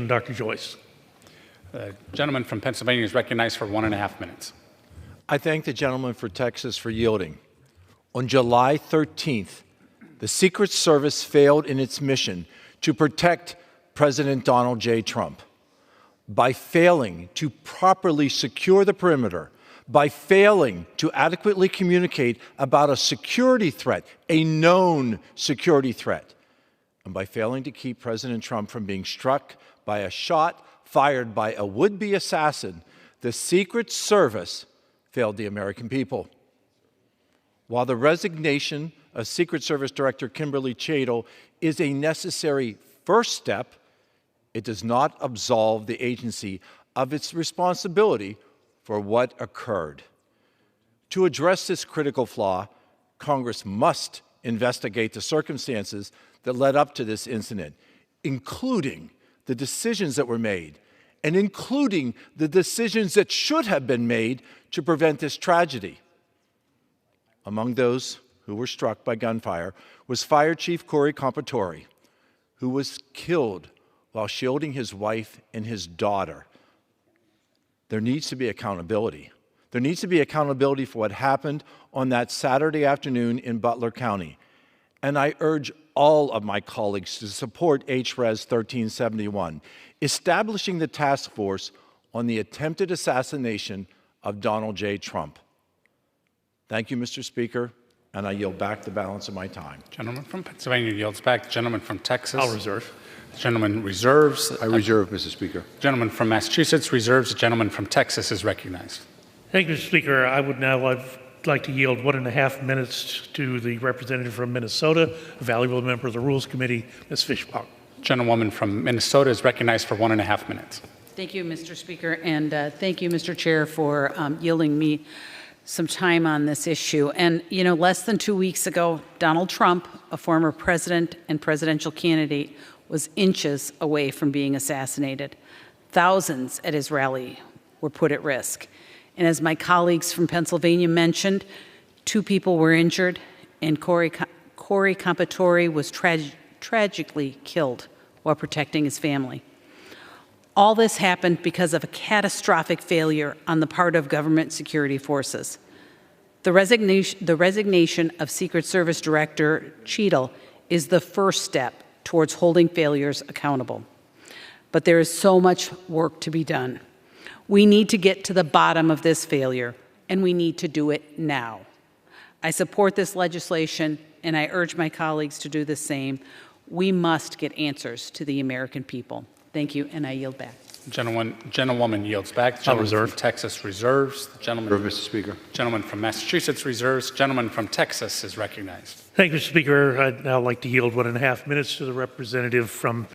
Dr. Joyce. The gentleman from Pennsylvania is recognized for 1.5 minutes. I thank the gentleman for Texas for yielding. On July 13th, the Secret Service failed in its mission to protect President Donald J. Trump. By failing to properly secure the perimeter, by failing to adequately communicate about a security threat, a known security threat, and by failing to keep President Trump from being struck by a shot fired by a would-be assassin, the Secret Service failed the American people. While the resignation of Secret Service Director Kimberly Chadle is a necessary first step, it does not absolve the agency of its responsibility for what occurred. To address this critical flaw, Congress must investigate the circumstances that led up to this incident, including the decisions that were made, and including the decisions that should have been made to prevent this tragedy. Among those who were struck by gunfire was Fire Chief Corey Compatore, who was killed while shielding his wife and his daughter. There needs to be accountability. There needs to be accountability for what happened on that Saturday afternoon in Butler County. And I urge all of my colleagues to support HRES 1371, establishing the task force on the attempted assassination of Donald J. Trump. Thank you, Mr. Speaker, and I yield back the balance of my time. Gentleman from Pennsylvania yields back. The gentleman from Texas. I'll reserve. The gentleman reserves. I reserve, Mr. Speaker. The gentleman from Massachusetts reserves. The gentleman from Texas is recognized. Thank you, Mr. Speaker. I would now like to yield 1.5 minutes to the representative from Minnesota, a valuable member of the Rules Committee, Ms. Fishbach. Gentlewoman from Minnesota is recognized for 1.5 minutes. Thank you, Mr. Speaker, and thank you, Mr. Chair, for yielding me some time on this issue. And, you know, less than 2 weeks ago, Donald Trump, a former president and presidential candidate, was inches away from being assassinated. Thousands at his rally were put at risk. And as my colleagues from Pennsylvania mentioned, 2 people were injured, and Corey Compatore was tragically killed while protecting his family. All this happened because of a catastrophic failure on the part of government security forces. The resignation of Secret Service Director Chadle is the first step towards holding failures accountable. But there is so much work to be done. We need to get to the bottom of this failure, and we need to do it now. I support this legislation, and I urge my colleagues to do the same. We must get answers to the American people. Thank you, and I yield back. Gentlewoman yields back. The gentleman from Texas reserves. The gentleman, Mr. Speaker. Gentleman from Massachusetts reserves. Gentleman from Texas is recognized. Thank you, Mr. Speaker. I'd now like to yield 1.5 minutes to the representative from